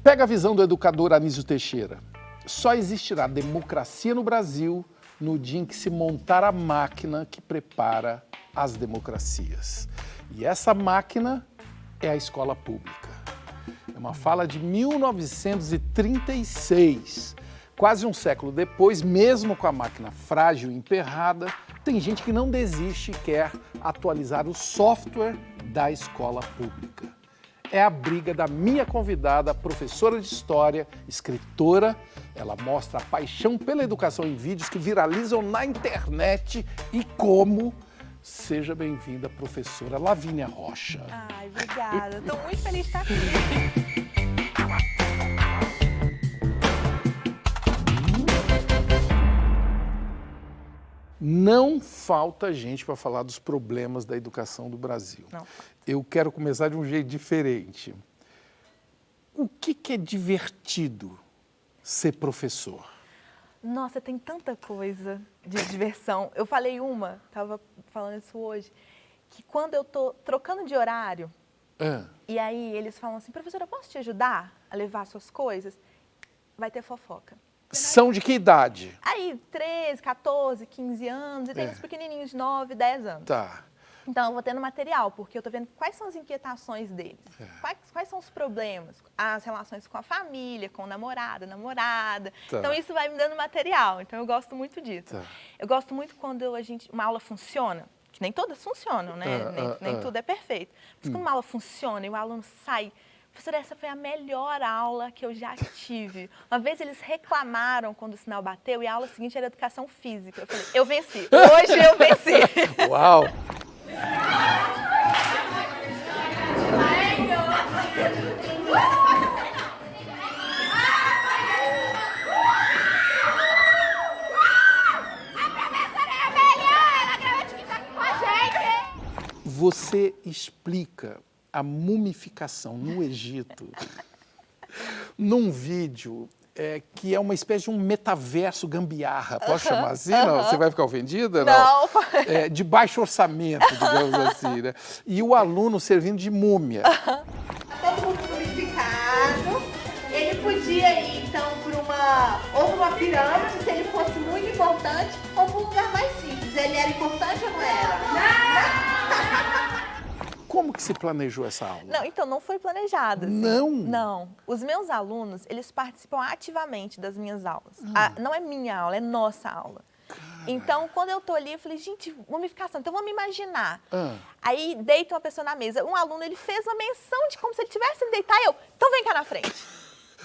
Pega a visão do educador Anísio Teixeira. Só existirá democracia no Brasil no dia em que se montar a máquina que prepara as democracias. E essa máquina é a escola pública. É uma fala de 1936. Quase um século depois, mesmo com a máquina frágil e emperrada, tem gente que não desiste e quer atualizar o software da escola pública. É a briga da minha convidada, professora de história, escritora. Ela mostra a paixão pela educação em vídeos que viralizam na internet e como. Seja bem-vinda, professora Lavínia Rocha. Ai, obrigada. Estou muito feliz de estar aqui. Não falta gente para falar dos problemas da educação do Brasil. Não. Eu quero começar de um jeito diferente. O que é divertido ser professor? Nossa, tem tanta coisa de diversão. Eu falei estava falando isso hoje, que quando eu tô trocando de horário, e aí eles falam assim, professora, eu posso te ajudar a levar suas coisas? Vai ter fofoca. São de que idade? Aí, 13, 14, 15 anos, e tem uns pequenininhos de 9, 10 anos. Tá. Então, eu vou tendo material, porque eu tô vendo quais são as inquietações deles, quais são os problemas, as relações com a família, com o namorado, namorada. Tá. Então, isso vai me dando material, então eu gosto muito disso. Tá. Eu gosto muito quando uma aula funciona, que nem todas funcionam, né? Nem tudo é perfeito. Mas quando uma aula funciona e o aluno sai, professora, essa foi a melhor aula que eu já tive. Uma vez eles reclamaram quando o sinal bateu e a aula seguinte era educação física. Eu falei, eu venci. Hoje eu venci. Uau! Você explica a mumificação no Egito num vídeo que é uma espécie de um metaverso gambiarra. Posso chamar assim? Não? Você vai ficar ofendida? Não. De baixo orçamento, digamos assim, né? E o aluno servindo de múmia. Todo mundo mumificado. Ele podia ir, então, ou por uma pirâmide, se ele fosse muito importante, ou por um lugar mais simples. Ele era importante ou não era? Como que se planejou essa aula? Não, então não foi planejado. Assim. Não? Não. Os meus alunos, eles participam ativamente das minhas aulas. Não é minha aula, é nossa aula. Então, quando eu tô ali, eu falei, gente, mumificação, então vamos imaginar. Aí, deita uma pessoa na mesa. Um aluno, ele fez uma menção de como se ele tivesse que deitar, então vem cá na frente.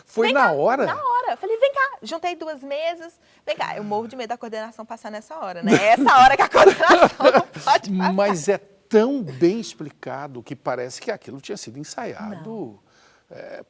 Foi Vem na cá, hora? Na hora. Eu falei, vem cá. Juntei 2 mesas. Vem cá. Eu morro de medo da coordenação passar nessa hora, né? É essa hora que a coordenação não pode passar. Mas é tão bem explicado que parece que aquilo tinha sido ensaiado.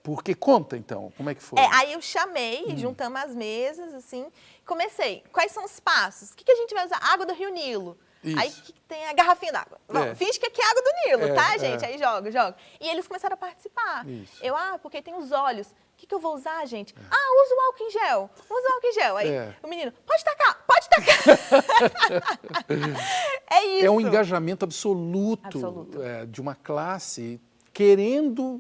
Porque conta, então, como é que foi? Aí eu chamei, juntamos as mesas, assim, comecei. Quais são os passos? O que a gente vai usar? Água do Rio Nilo. Isso. Aí tem a garrafinha d'água. Finge que aqui é água do Nilo, tá, gente? Aí joga. E eles começaram a participar. Isso. Porque tem os olhos. O que eu vou usar, gente? Usa o álcool em gel. Usa o álcool em gel. Aí o menino, pode tacar. É isso. É um engajamento absoluto. De uma classe querendo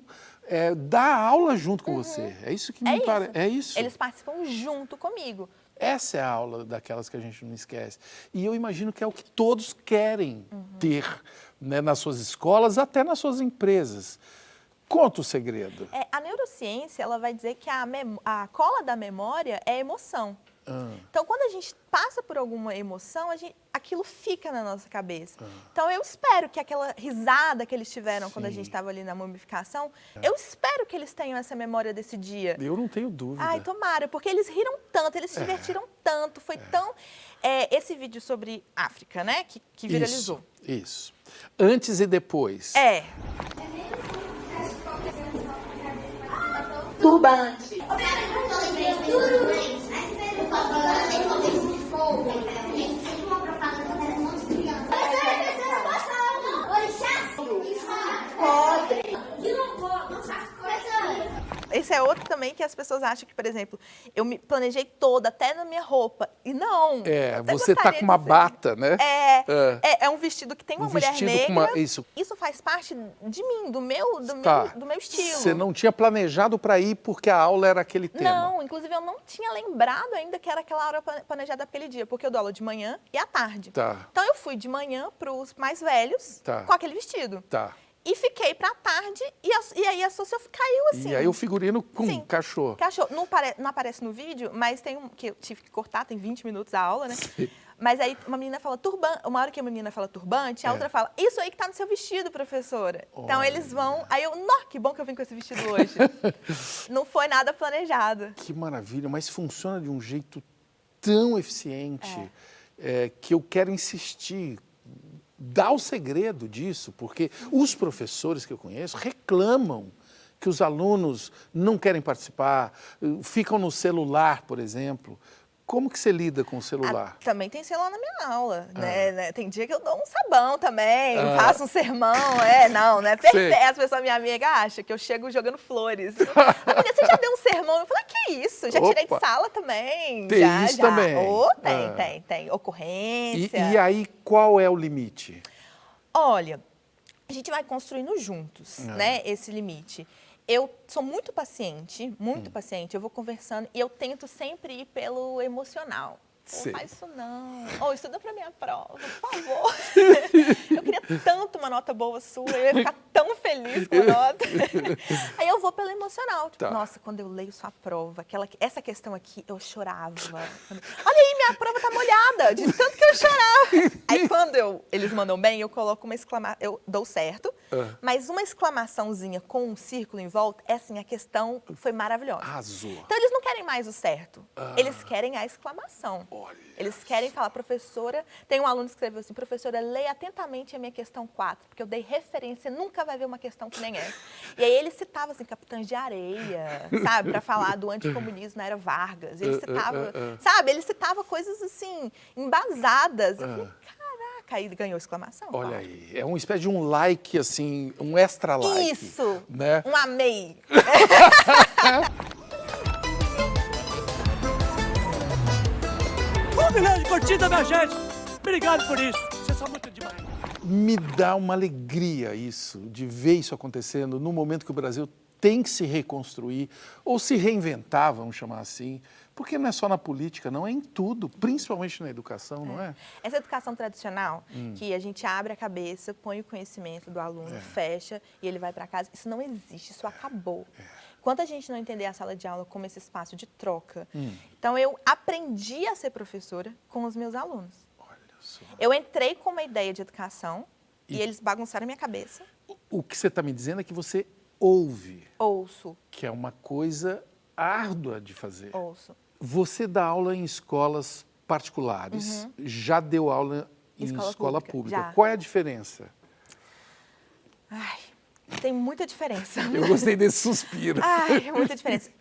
dar aula junto com você. É isso que me parece. É isso. Eles participam junto comigo. Essa é a aula daquelas que a gente não esquece. E eu imagino que é o que todos querem ter, né, nas suas escolas, até nas suas empresas. Conta o segredo. A neurociência, ela vai dizer que a cola da memória é emoção. Então, quando a gente passa por alguma emoção, aquilo fica na nossa cabeça. Então, eu espero que aquela risada que eles tiveram quando a gente estava ali na mumificação, eu espero que eles tenham essa memória desse dia. Eu não tenho dúvida. Ai, tomara, porque eles riram tanto, eles se divertiram tanto, foi tão... esse vídeo sobre África, né, que viralizou. Isso. Antes e depois. Turbante. esse é outro também que as pessoas acham que, por exemplo, eu me planejei toda, até na minha roupa. E não. Você tá com uma bata, né? É um vestido que tem uma mulher negra. Isso faz parte de mim, do meu estilo. Você não tinha planejado para ir porque a aula era aquele tema? Não, inclusive eu não tinha lembrado ainda que era aquela aula planejada aquele dia, porque eu dou aula de manhã e à tarde. Tá. Então eu fui de manhã para os mais velhos com aquele vestido. Tá. E fiquei pra tarde, e aí a Socia caiu assim. E aí o figurino com cachorro. Não aparece no vídeo, mas tem que eu tive que cortar, tem 20 minutos a aula, né? Sim. Mas aí uma menina fala turbante, uma hora que a menina fala turbante, a outra fala, isso aí que tá no seu vestido, professora. Então eles vão, aí eu, que bom que eu vim com esse vestido hoje. Não foi nada planejado. Que maravilha, mas funciona de um jeito tão eficiente que eu quero insistir. Dá o segredo disso, porque os professores que eu conheço reclamam que os alunos não querem participar, ficam no celular, por exemplo. Como que você lida com o celular? Também tem celular na minha aula, né? Tem dia que eu dou um sabão também, faço um sermão, não é perfeito. As pessoas, minha amiga, acham que eu chego jogando flores. Amiga, você já deu um sermão? Eu falei, que isso? Já tirei de sala também. Tem isso também? Tem. Ocorrência. E aí, qual é o limite? Olha, a gente vai construindo juntos, né, esse limite. Eu sou muito paciente, eu vou conversando e eu tento sempre ir pelo emocional. Não faz isso não. Estuda pra minha prova, por favor. Eu queria tanto uma nota boa sua, eu ia ficar tão feliz com a nota. Aí eu vou pelo emocional. Tipo, nossa, quando eu leio sua prova, essa questão aqui, eu chorava. Olha aí, minha prova tá molhada, de tanto que eu chorava. Aí quando eles mandam bem, eu coloco uma exclamação, eu dou certo, mas uma exclamaçãozinha com um círculo em volta, assim, a questão foi maravilhosa. Arrasou. Então eles não querem mais o certo, eles querem a exclamação. Eles querem falar, professora... Tem um aluno que escreveu assim, professora, leia atentamente a minha questão 4, porque eu dei referência, nunca vai ver uma questão que nem essa. E aí ele citava, assim, Capitães de Areia, sabe? Para falar do anticomunismo na era Vargas. Ele citava, sabe? Ele citava coisas, assim, embasadas. Eu falei, caraca, aí ele ganhou exclamação. Olha aí, é uma espécie de um like, assim, um extra like. Isso, né? Um amei. 1 milhão de curtidas, minha gente! Obrigado por isso. Vocês são muito demais. Me dá uma alegria isso, de ver isso acontecendo no momento que o Brasil tem que se reconstruir, ou se reinventar, vamos chamar assim, porque não é só na política, não, é em tudo, principalmente na educação, não é? Essa educação tradicional, que a gente abre a cabeça, põe o conhecimento do aluno, fecha e ele vai para casa, isso não existe, isso acabou. Enquanto a gente não entender a sala de aula como esse espaço de troca, então eu aprendi a ser professora com os meus alunos. Olha só. Eu entrei com uma ideia de educação e eles bagunçaram a minha cabeça. O que você está me dizendo é que você ouve. Ouço. Que é uma coisa árdua de fazer. Ouço. Você dá aula em escolas particulares, já deu aula em escola pública. Já. Qual é a diferença? Ai, tem muita diferença. Eu gostei desse suspiro. Ai, muita diferença.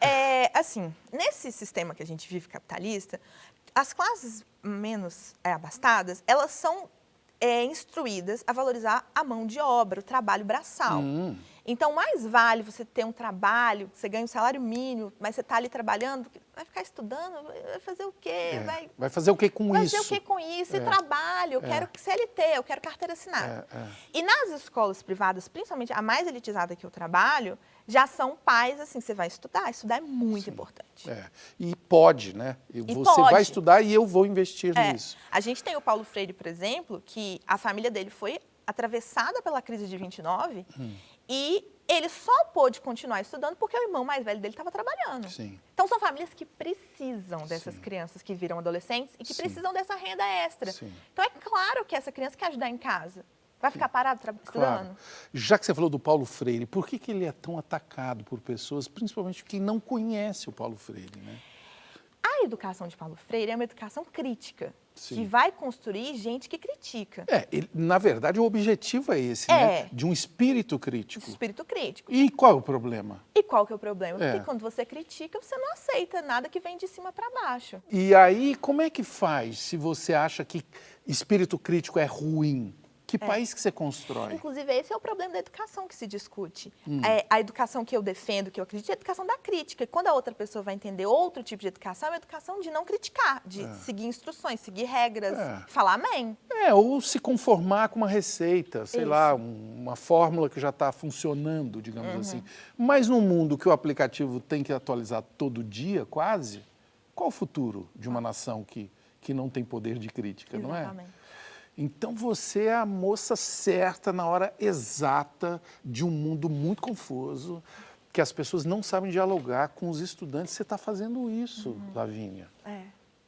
Assim, nesse sistema que a gente vive capitalista, as classes menos abastadas, elas são instruídas a valorizar a mão de obra, o trabalho braçal. Então, mais vale você ter um trabalho, você ganha um salário mínimo, mas você está ali trabalhando, vai ficar estudando, vai fazer o quê? Vai fazer o quê com isso? Fazer o quê com isso? E trabalho, eu quero CLT, eu quero carteira assinada. E nas escolas privadas, principalmente a mais elitizada que eu trabalho, já são pais, assim, você vai estudar é muito importante. E pode, né? Você vai estudar e eu vou investir nisso. A gente tem o Paulo Freire, por exemplo, que a família dele foi atravessada pela crise de 29 e ele só pôde continuar estudando porque o irmão mais velho dele estava trabalhando. Sim. Então, são famílias que precisam dessas crianças que viram adolescentes e que precisam dessa renda extra. Então, é claro que essa criança quer ajudar em casa. Vai ficar parado estudando? Claro. Já que você falou do Paulo Freire, por que ele é tão atacado por pessoas, principalmente quem não conhece o Paulo Freire, né? A educação de Paulo Freire é uma educação crítica, que vai construir gente que critica. Na verdade, o objetivo é esse, né? De um espírito crítico. Espírito crítico. E qual é o problema? E qual que é o problema? Porque quando você critica, você não aceita nada que vem de cima para baixo. E aí, como é que faz se você acha que espírito crítico é ruim? Que país que você constrói? Inclusive, esse é o problema da educação que se discute. A educação que eu defendo, que eu acredito, é a educação da crítica. E quando a outra pessoa vai entender outro tipo de educação, é a educação de não criticar, de seguir instruções, seguir regras, falar amém. Ou se conformar com uma receita, sei Isso. lá, uma fórmula que já está funcionando, digamos assim. Mas num mundo que o aplicativo tem que atualizar todo dia, quase, qual o futuro de uma nação que não tem poder de crítica, não é? Exatamente. Então você é a moça certa na hora exata de um mundo muito confuso, que as pessoas não sabem dialogar com os estudantes. Você está fazendo isso, Lavínia.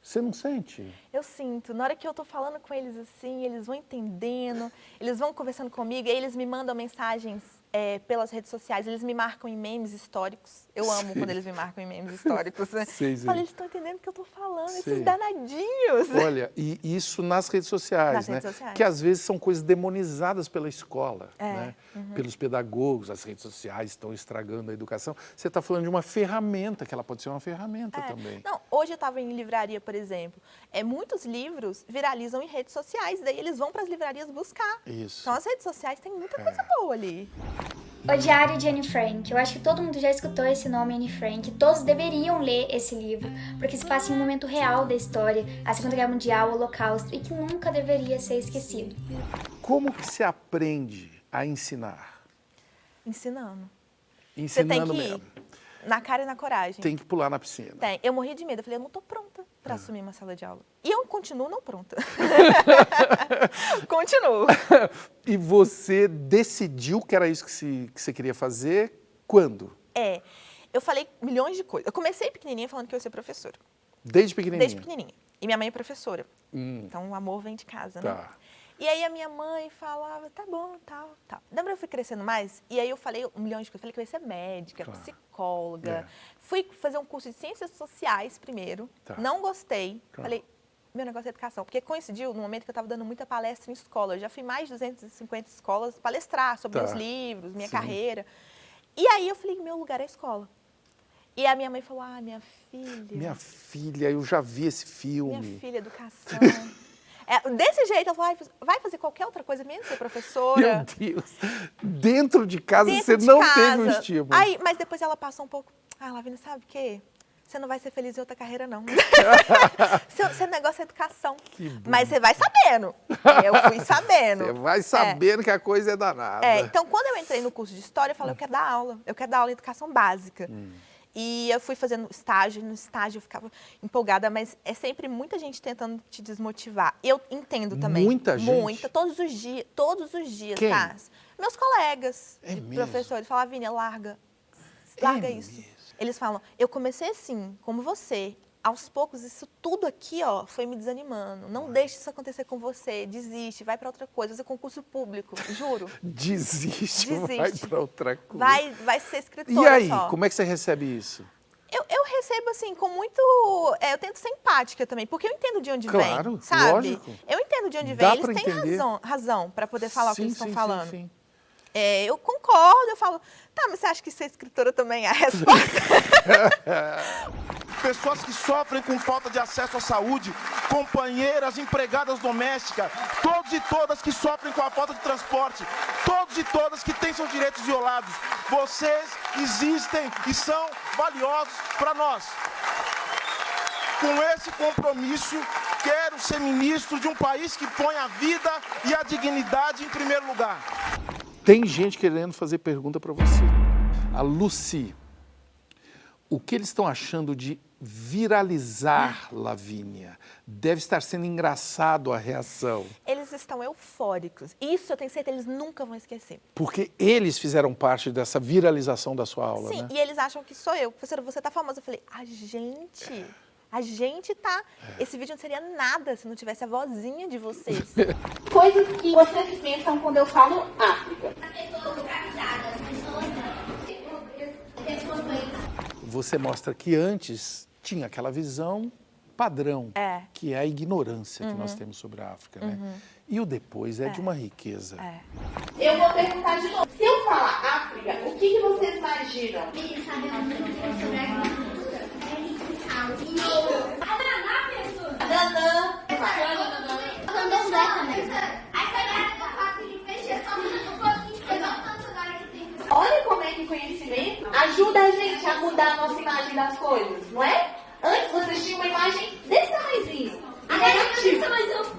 Você não sente? Eu sinto. Na hora que eu tô falando com eles assim, eles vão entendendo, eles vão conversando comigo, aí eles me mandam mensagens pelas redes sociais, eles me marcam em memes históricos. Eu amo quando eles me marcam em memes históricos. Sei. Falei, eles estão entendendo o que eu tô falando, Sei. esses danadinhos. Olha, e isso nas redes sociais, Nas né? redes sociais. Que às vezes são coisas demonizadas pela escola, né? Pelos pedagogos, as redes sociais estão estragando a educação. Você está falando de uma ferramenta, que ela pode ser uma ferramenta também. Não, hoje eu estava em livraria, por exemplo, muitos livros viralizam em redes sociais, daí eles vão para as livrarias buscar. Isso. Então as redes sociais têm muita coisa boa ali. O Diário de Anne Frank. Eu acho que todo mundo já escutou esse nome, Anne Frank. Todos deveriam ler esse livro, porque se passa em um momento real da história, a Segunda Guerra Mundial, o Holocausto, e que nunca deveria ser esquecido. Como que se aprende a ensinar? Ensinando. Ensinando Você tem que ir mesmo. na cara e na coragem. Tem que pular na piscina. Tem. Eu morri de medo. Eu falei, eu não tô pronta para assumir uma sala de aula. E eu continuo não pronta. Continuo. E você decidiu que era isso que você queria fazer quando? Eu falei milhões de coisas. Eu comecei pequenininha falando que eu ia ser professora. Desde pequenininha? Desde pequenininha. E minha mãe é professora. Então o amor vem de casa, né? Tá. E aí a minha mãe falava, tá bom, tal. Lembra eu fui crescendo mais? E aí eu falei milhões de coisas. Falei que eu ia ser médica, psicóloga. Fui fazer um curso de ciências sociais primeiro. Tá. Não gostei. Tá. Falei, meu negócio é educação. Porque coincidiu no momento que eu estava dando muita palestra em escola. Eu já fui mais de 250 escolas palestrar sobre meus livros, minha carreira. E aí eu falei, meu lugar é a escola. E a minha mãe falou, minha filha. Minha filha, eu já vi esse filme. Minha filha, educação. Desse jeito, ela falou, vai fazer qualquer outra coisa mesmo, ser professora. Meu Deus. Dentro de casa Dentro você de não casa. teve um estímulo. Aí, mas depois ela passou um pouco, Lavínia, sabe o quê? Você não vai ser feliz em outra carreira, não. Seu negócio é educação. Mas você vai sabendo. Eu fui sabendo. Você vai sabendo que a coisa é danada. Então, quando eu entrei no curso de História, eu falei, eu quero dar aula. Eu quero dar aula em educação básica. E eu fui fazendo estágio, no estágio eu ficava empolgada, mas é sempre muita gente tentando te desmotivar. Eu entendo também. Muita gente? Muita, todos os dias, Quem? tá? Meus colegas, mesmo? professores, falam, Lavínia, larga isso. Mesmo? Eles falam, eu comecei assim, como você. Aos poucos, isso tudo aqui, foi me desanimando. Não deixe isso acontecer com você. Desiste, vai para outra coisa. Fazer concurso público, juro. Desiste, vai pra outra coisa. Vai ser escritora E aí, só. como é que você recebe isso? Eu recebo, assim, com muito... eu tento ser empática também, porque eu entendo de onde Claro, vem, sabe? lógico. Eu entendo de onde Dá vem, pra eles têm entender. razão para poder falar o que eles estão falando. Sim. Eu concordo, eu falo, tá, mas você acha que ser escritora também é a resposta? Pessoas que sofrem com falta de acesso à saúde, companheiras, empregadas domésticas, todos e todas que sofrem com a falta de transporte, todos e todas que têm seus direitos violados. Vocês existem e são valiosos para nós. Com esse compromisso, quero ser ministro de um país que põe a vida e a dignidade em primeiro lugar. Tem gente querendo fazer pergunta para você. A Lucy, o que eles estão achando de viralizar Lavínia? Deve estar sendo engraçado a reação. Eles estão eufóricos. Isso eu tenho certeza, eles nunca vão esquecer. Porque eles fizeram parte dessa viralização da sua aula, Sim, né? e eles acham que sou eu. Professora, você tá famosa. Eu falei, a gente tá. Esse vídeo não seria nada se não tivesse a vozinha de vocês. Coisas que vocês pensam quando eu falo África. Você mostra que antes tinha aquela visão padrão, que é a ignorância que nós temos sobre a África, né? E o depois é de uma riqueza. Eu vou perguntar de novo. Se eu falar África, o que vocês imaginam? Ele sabe muito sobre a agricultura. Nanã. Candomblé também. mudar a nossa imagem das coisas, não é? Antes vocês tinham uma imagem desse tamanhozinho.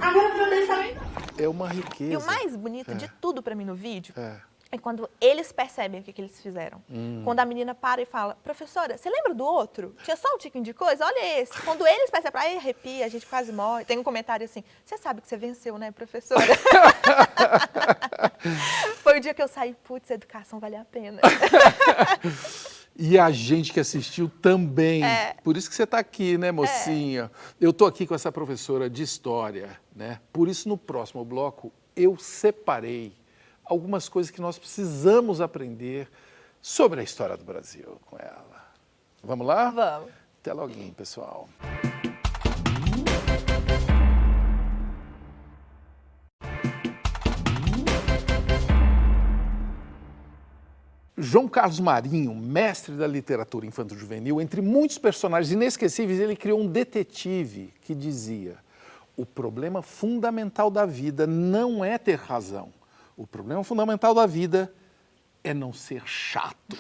Agora o meu desse tamanho. É uma riqueza. E o mais bonito de tudo pra mim no vídeo É. é quando eles percebem o que eles fizeram. Quando a menina para e fala, professora, você lembra do outro? Tinha só um tiquinho de coisa? Olha esse. Quando eles percebem, ai, arrepia, a gente quase morre. Tem um comentário assim, você sabe que você venceu, né, professora? Foi o dia que eu saí, putz, a educação vale a pena. E a gente que assistiu também. Por isso que você está aqui, né, mocinha? Eu estou aqui com essa professora de história, né? Por isso, no próximo bloco, eu separei algumas coisas que nós precisamos aprender sobre a história do Brasil com ela. Vamos lá? Vamos. Até logo, pessoal. João Carlos Marinho, mestre da literatura infanto-juvenil, entre muitos personagens inesquecíveis, ele criou um detetive que dizia: o problema fundamental da vida não é ter razão. O problema fundamental da vida é não ser chato.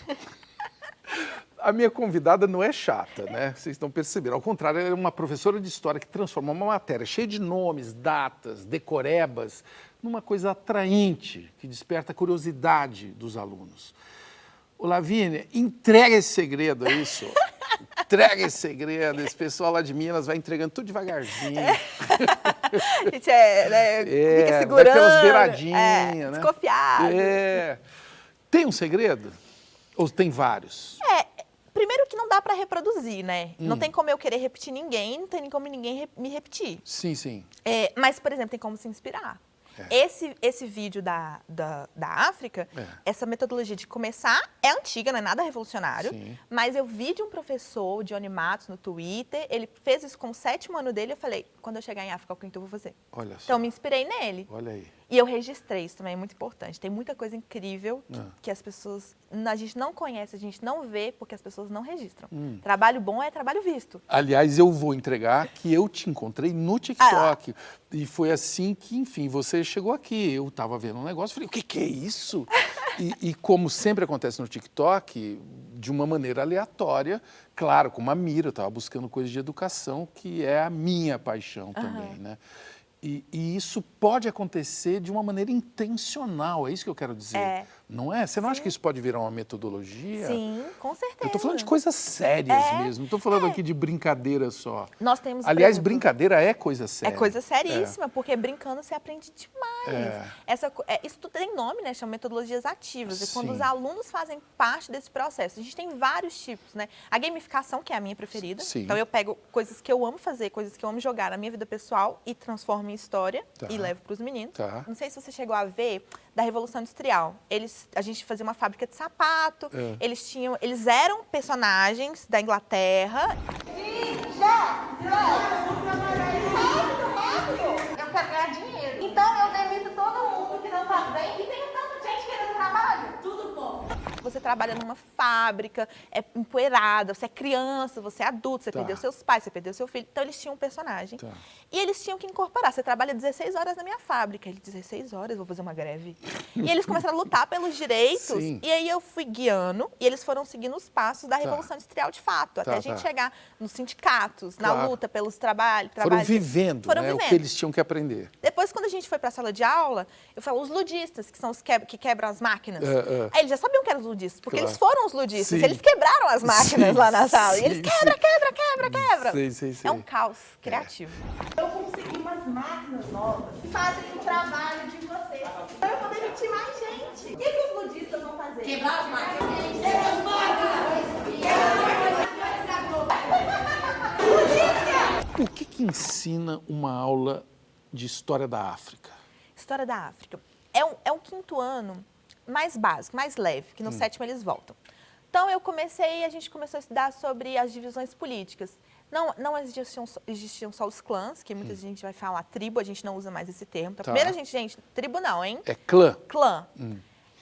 A minha convidada não é chata, né? Vocês estão percebendo. Ao contrário, ela é uma professora de história que transforma uma matéria cheia de nomes, datas, decorebas, numa coisa atraente, que desperta a curiosidade dos alunos. Ô, Lavínia, entrega esse segredo, é isso? Entrega esse segredo. Esse pessoal lá de Minas vai entregando tudo devagarzinho. A gente fica segurando. Vai pelas beiradinhas, né? Desconfiado. Tem um segredo? Ou tem vários? Primeiro que não dá pra reproduzir, né? Não tem como eu querer repetir ninguém, não tem nem como ninguém me repetir. Sim, sim. Mas, por exemplo, tem como se inspirar. Esse vídeo da África, essa metodologia de começar é antiga, não é nada revolucionário, Sim. mas eu vi de um professor, o Johnny Matos, no Twitter, ele fez isso com o 7º ano dele, eu falei, quando eu chegar em África, o que eu vou fazer? Olha só. Então, eu me inspirei nele. Olha aí. E eu registrei, isso também é muito importante. Tem muita coisa incrível que as pessoas, a gente não conhece, a gente não vê, porque as pessoas não registram. Trabalho bom é trabalho visto. Aliás, eu vou entregar que eu te encontrei no TikTok. E foi assim que, enfim, você chegou aqui. Eu estava vendo um negócio, falei, o que é isso? E como sempre acontece no TikTok, de uma maneira aleatória, claro, com uma mira, eu estava buscando coisas de educação, que é a minha paixão também, né? E isso pode acontecer de uma maneira intencional, é isso que eu quero dizer. Não é? Você não acha que isso pode virar uma metodologia? Sim, com certeza. Eu estou falando de coisas sérias mesmo, não estou falando aqui de brincadeira só. Nós temos, aliás, exemplo, brincadeira é coisa séria. É coisa seríssima, porque brincando você aprende demais. Isso tudo tem nome, né? Chama metodologias ativas. É quando os alunos fazem parte desse processo. A gente tem vários tipos, né? A gamificação, que é a minha preferida. Sim. Então eu pego coisas que eu amo fazer, coisas que eu amo jogar na minha vida pessoal e transformo em história e levo para os meninos. Não sei se você chegou a ver da Revolução Industrial. A gente fazia uma fábrica de sapato. Eles eram personagens da Inglaterra. Eu quero ganhar dinheiro. Então eu demito todo mundo que não faz bem e tem tanta gente querendo trabalho. Tudo bom. Você trabalha numa fábrica, é empoeirada, você é criança, você é adulto, você perdeu seus pais, você perdeu seu filho. Então, eles tinham um personagem. E eles tinham que incorporar. Você trabalha 16 horas na minha fábrica. Ele, 16 horas, vou fazer uma greve. E eles começaram a lutar pelos direitos. E aí, eu fui guiando e eles foram seguindo os passos da Revolução Industrial, de fato. Até a gente chegar nos sindicatos, na luta pelos trabalhos. Foram vivendo, o que eles tinham que aprender. Depois, quando a gente foi para a sala de aula, eu falo, os ludistas, que são os que quebram as máquinas. Aí eles já sabiam que eram os ludistas, porque eles foram os ludistas. Eles quebraram as máquinas lá na sala. E eles quebra. É um caos criativo. Eu consegui umas máquinas novas que fazem o trabalho de vocês. Então eu vou demitir mais gente. O que os ludistas vão fazer? Quebrar as máquinas. Quebrar as máquinas. O que ensina uma aula de História da África? História da África. É um 5º ano mais básico, mais leve, que no 7º eles voltam. Então, a gente começou a estudar sobre as divisões políticas. Não existiam só os clãs, que muita gente vai falar tribo, a gente não usa mais esse termo. Então, primeiro, gente, tribo não, hein? É clã. Clã.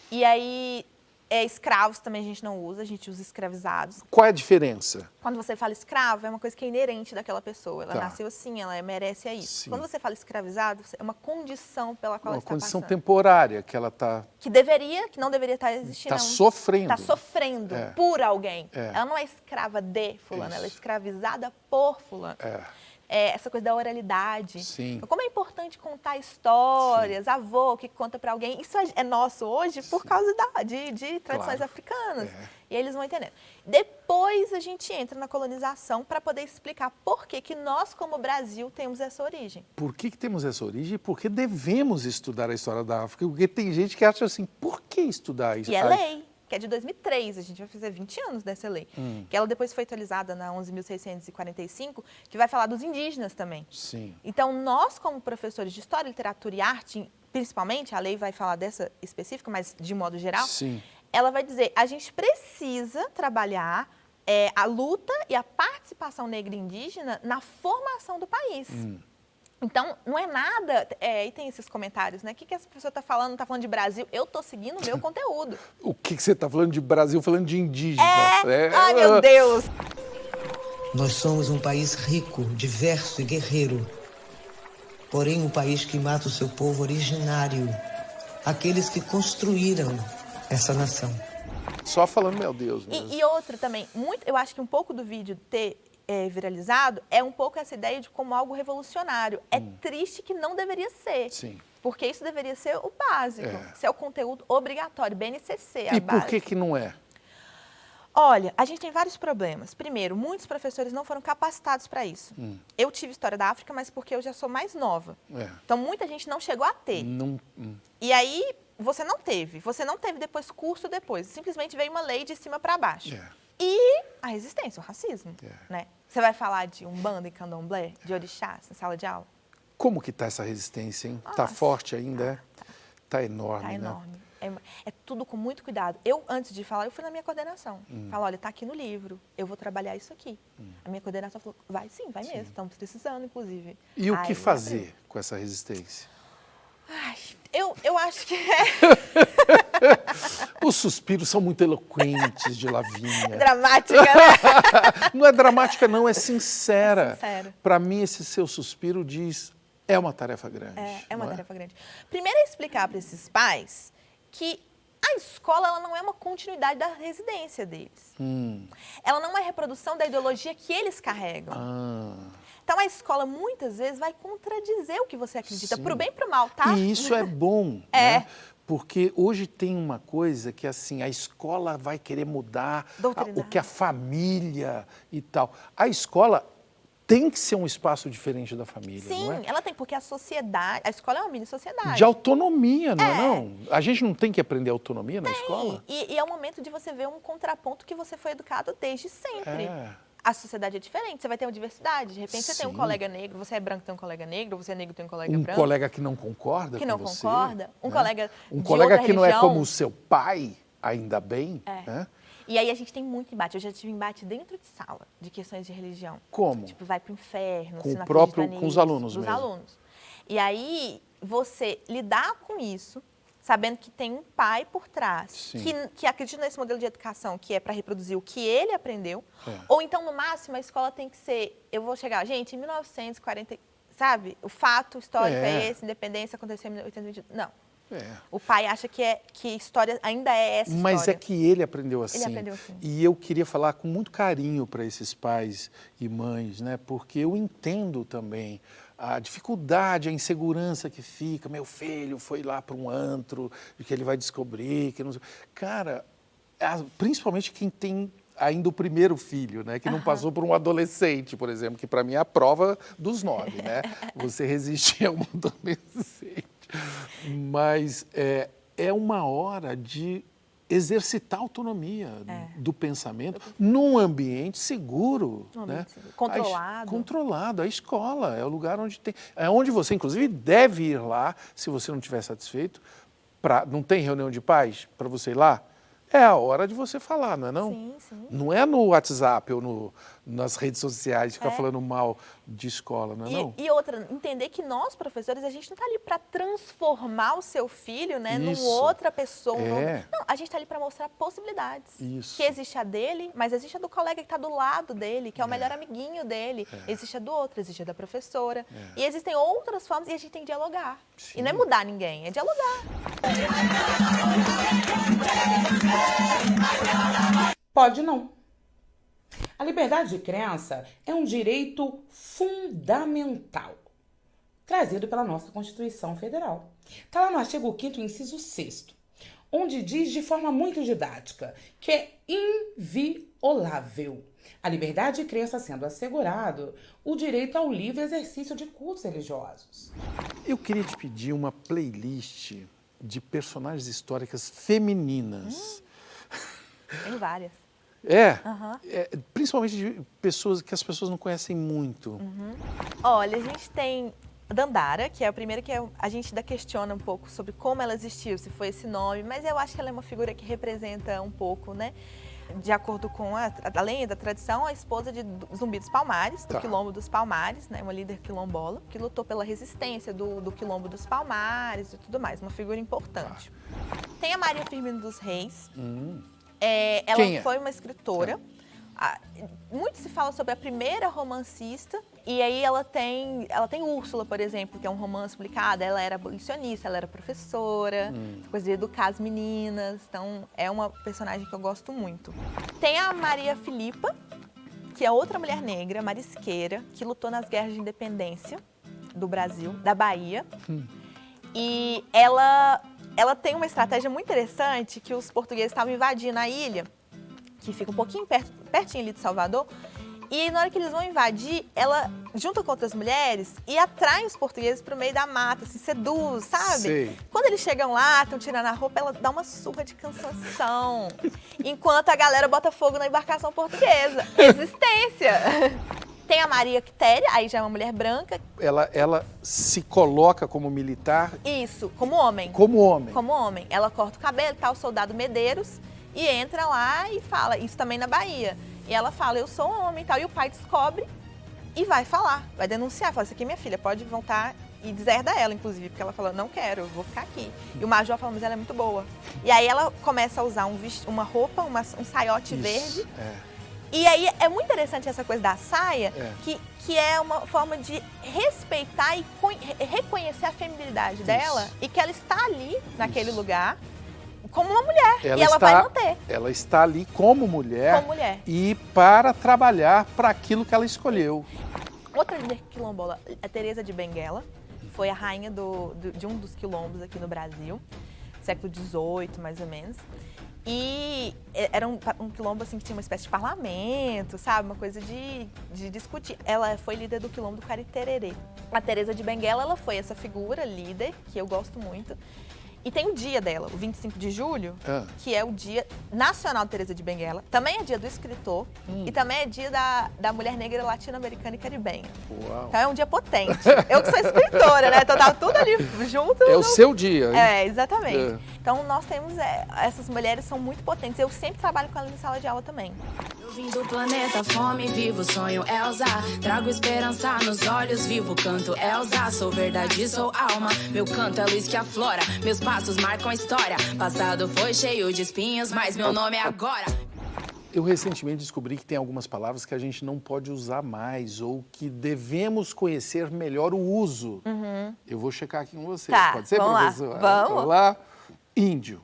E aí, Escravos também a gente não usa, a gente usa escravizados. Qual é a diferença? Quando você fala escravo, é uma coisa que é inerente daquela pessoa. Ela Tá. nasceu assim, ela merece isso. Sim. Quando você fala escravizado, é uma condição pela qual Uma ela está condição passando. temporária que ela está Que não deveria estar existindo. sofrendo. Está sofrendo É. por alguém. É. Ela não é escrava de fulano, Isso. ela é escravizada por fulano. Essa coisa da oralidade. Sim. Então, como é importante contar histórias, avô que conta para alguém. Isso é nosso hoje por causa de tradições Claro. africanas. É. E eles vão entendendo. Depois a gente entra na colonização para poder explicar por que nós, como Brasil, temos essa origem. Por que temos essa origem e por que devemos estudar a história da África? Porque tem gente que acha assim, por que estudar isso? E é lei, que é de 2003, a gente vai fazer 20 anos dessa lei. Que ela depois foi atualizada na 11.645, que vai falar dos indígenas também. Sim. Então, nós, como professores de História, Literatura e Arte, principalmente, a lei vai falar dessa específica, mas de modo geral, Sim. ela vai dizer, a gente precisa trabalhar a luta e a participação negra e indígena na formação do país. Então, não é nada... e tem esses comentários, né? O que essa pessoa está falando? Não está falando de Brasil? Eu estou seguindo o meu conteúdo. O que você está falando de Brasil, falando de indígena? Ai, meu Deus! Nós somos um país rico, diverso e guerreiro. Porém, um país que mata o seu povo originário. Aqueles que construíram essa nação. Só falando, meu Deus mesmo. E outro também, eu acho que um pouco do vídeo ter viralizado é um pouco essa ideia de como algo revolucionário. É triste que não deveria ser. Sim. Porque isso deveria ser o básico. Isso é o conteúdo obrigatório, BNCC, a E base. por que não é? Olha, a gente tem vários problemas. Primeiro, muitos professores não foram capacitados para isso. Eu tive História da África, mas porque eu já sou mais nova. Então, muita gente não chegou a ter. Não, E aí, você não teve. Você não teve depois curso depois. Simplesmente veio uma lei de cima para baixo. E a resistência, o racismo. Né? Você vai falar de Umbanda e Candomblé, de orixás, na sala de aula? Como que está essa resistência, hein? Está Nossa. forte ainda, Está enorme, Tá né? enorme. É tudo com muito cuidado. Eu, antes de falar, eu fui na minha coordenação. Falo, olha, tá aqui no livro, eu vou trabalhar isso aqui. A minha coordenação falou, vai sim, vai mesmo, estamos precisando, inclusive. E o que Aí, fazer com essa resistência? Ai, eu acho que Os suspiros são muito eloquentes de Lavínia. dramática, né? Não é dramática, não, é sincera. É sincera. Para mim, esse seu suspiro diz, é uma tarefa grande. É uma não tarefa grande. Primeiro é explicar para esses pais que a escola ela não é uma continuidade da residência deles. Ela não é uma reprodução da ideologia que eles carregam. Então, a escola, muitas vezes, vai contradizer o que você acredita, Sim. pro bem e pro mal, tá? E isso é bom, né? Porque hoje tem uma coisa que, assim, a escola vai querer mudar o que a família e tal. A escola tem que ser um espaço diferente da família, Sim, não é? ela tem, porque a sociedade, a escola é uma mini sociedade. De autonomia, não é não? A gente não tem que aprender autonomia na escola? E é o momento de você ver um contraponto que você foi educado desde sempre. A sociedade é diferente, você vai ter uma diversidade. De repente você tem um Sim. colega negro, você é branco, tem um colega negro, você é negro, tem um colega Um branco. colega que não concorda Que com não você, concorda, um né? colega Um de colega outra que não é religião. como o seu pai, ainda bem, né? E aí a gente tem muito embate. Eu já tive embate dentro de sala, de questões de religião. Como? Tipo, vai pro inferno, Com se o não próprio- acredita com os nisso, alunos dos mesmo. alunos. E aí, você lidar com isso, sabendo que tem um pai por trás, Sim. que acredita nesse modelo de educação, que é para reproduzir o que ele aprendeu, É. ou então, no máximo, a escola tem que ser, eu vou chegar, gente, em 1940, sabe? O fato histórico é esse, independência aconteceu em 1820. Não. O pai acha que história ainda é essa Mas história. é que ele aprendeu assim. Ele aprendeu assim. E eu queria falar com muito carinho para esses pais e mães, né? Porque eu entendo também a dificuldade, a insegurança que fica. Meu filho foi lá para um antro, que ele vai descobrir, que não sei. Cara, principalmente quem tem ainda o primeiro filho, né? Que não passou por um adolescente, por exemplo, que para mim é a prova dos 9, né? Você resistir a um adolescente. Mas é uma hora de exercitar a autonomia do pensamento num ambiente seguro, né? Controlado. Controlado. A escola é o lugar onde tem... É onde você, inclusive, deve ir lá, se você não estiver satisfeito. Não tem reunião de pais para você ir lá? É a hora de você falar, não é não? Sim, sim. Não é no WhatsApp ou nas redes sociais ficar falando mal de escola, não é não? E outra, entender que nós, professores, a gente não está ali para transformar o seu filho, né, numa outra pessoa. Não, a gente está ali para mostrar possibilidades. Isso. Que existe a dele, mas existe a do colega que está do lado dele, que é o melhor amiguinho dele. Existe a do outro, existe a da professora. E existem outras formas e a gente tem que dialogar. Sim. E não é mudar ninguém, é dialogar. Pode não. A liberdade de crença é um direito fundamental, trazido pela nossa Constituição Federal. Está lá no artigo 5º, inciso 6º, onde diz de forma muito didática que é inviolável a liberdade de crença sendo assegurado o direito ao livre exercício de cultos religiosos. Eu queria te pedir uma playlist de personagens históricas femininas. Tem várias. Principalmente de pessoas que as pessoas não conhecem muito. Olha, a gente tem Dandara, que é a primeira que a gente ainda questiona um pouco sobre como ela existiu, se foi esse nome, mas eu acho que ela é uma figura que representa um pouco, né? De acordo com além da tradição, a esposa de Zumbi dos Palmares, do Quilombo dos Palmares, né, uma líder quilombola, que lutou pela resistência do Quilombo dos Palmares e tudo mais, uma figura importante. Tem a Maria Firmina dos Reis, ela foi uma escritora. Muito se fala sobre a primeira romancista, e aí ela tem Úrsula, por exemplo, que é um romance publicado. Ela era abolicionista, ela era professora, coisa de educar as meninas, então é uma personagem que eu gosto muito. Tem a Maria Filipa, que é outra mulher negra, marisqueira, que lutou nas guerras de independência do Brasil, da Bahia, e ela tem uma estratégia muito interessante, que os portugueses estavam invadindo a ilha, que fica um pouquinho pertinho ali de Salvador, e na hora que eles vão invadir, ela junta com outras mulheres e atrai os portugueses para o meio da mata, assim, seduz, sabe? Sei. Quando eles chegam lá, estão tirando a roupa, ela dá uma surra de cansação, enquanto a galera bota fogo na embarcação portuguesa. Resistência! Tem a Maria Quitéria, aí já é uma mulher branca. Ela se coloca como militar? Isso, como homem. Como homem. Como homem. Ela corta o cabelo, tá o soldado Medeiros, e entra lá e fala, isso também na Bahia. E ela fala, eu sou homem e tal. E o pai descobre e vai falar, vai denunciar. Fala, isso aqui é minha filha, pode voltar. E deserda ela, inclusive, porque ela fala, não quero, eu vou ficar aqui. E o major fala, mas ela é muito boa. E aí ela começa a usar uma roupa, um saiote verde. E aí é muito interessante essa coisa da saia, que é uma forma de respeitar e reconhecer a feminilidade dela. E que ela está ali, naquele lugar, como uma mulher, e ela vai manter. Ela está ali como mulher, e para trabalhar para aquilo que ela escolheu. Outra líder quilombola, a Teresa de Benguela, foi a rainha de um dos quilombos aqui no Brasil, século XVIII, mais ou menos. E era um quilombo assim, que tinha uma espécie de parlamento, sabe? Uma coisa de discutir. Ela foi líder do quilombo do Caritererê. A Teresa de Benguela, ela foi essa figura líder, que eu gosto muito. E tem o dia dela, o 25 de julho, que é o dia nacional de Teresa de Benguela. Também é dia do escritor e também é dia da mulher negra latino-americana e caribenha. Uau. Então é um dia potente. Eu que sou escritora, né? Então tá tudo ali junto. É o seu dia, hein? Exatamente. Então nós temos, essas mulheres são muito potentes. Eu sempre trabalho com elas em sala de aula também. Eu vim do planeta fome, vivo sonho Elsa. Trago esperança nos olhos, vivo canto Elsa. Sou verdade, sou alma, meu canto é luz que aflora. Meus passos marcam a história. Passado foi cheio de espinhos, mas meu nome é agora. Eu recentemente descobri que tem algumas palavras que a gente não pode usar mais ou que devemos conhecer melhor o uso. Eu vou checar aqui com você. Tá, pode ser, professora? Vamos lá. Índio.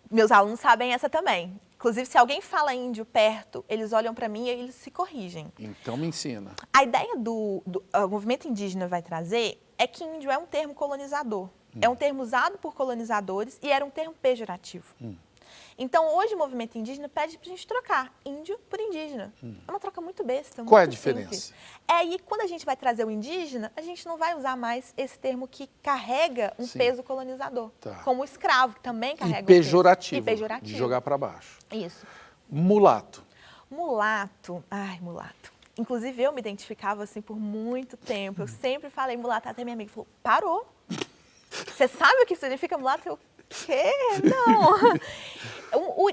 Meus alunos sabem essa também. Inclusive, se alguém fala índio perto, eles olham para mim e eles se corrigem. Então me ensina. A ideia do movimento indígena vai trazer é que índio é um termo colonizador. É um termo usado por colonizadores e era um termo pejorativo. Então, hoje o movimento indígena pede para a gente trocar índio por indígena. É uma troca muito besta, muito Qual é a diferença? Simples. E quando a gente vai trazer o indígena, a gente não vai usar mais esse termo que carrega um peso colonizador. Como o escravo, que também carrega um peso. E pejorativo. De jogar para baixo. Isso. Mulato. Mulato. Ai, mulato. Inclusive, eu me identificava assim por muito tempo. Eu sempre falei mulato, até minha amiga falou, parou. Você sabe o que significa mulato? quê? Não.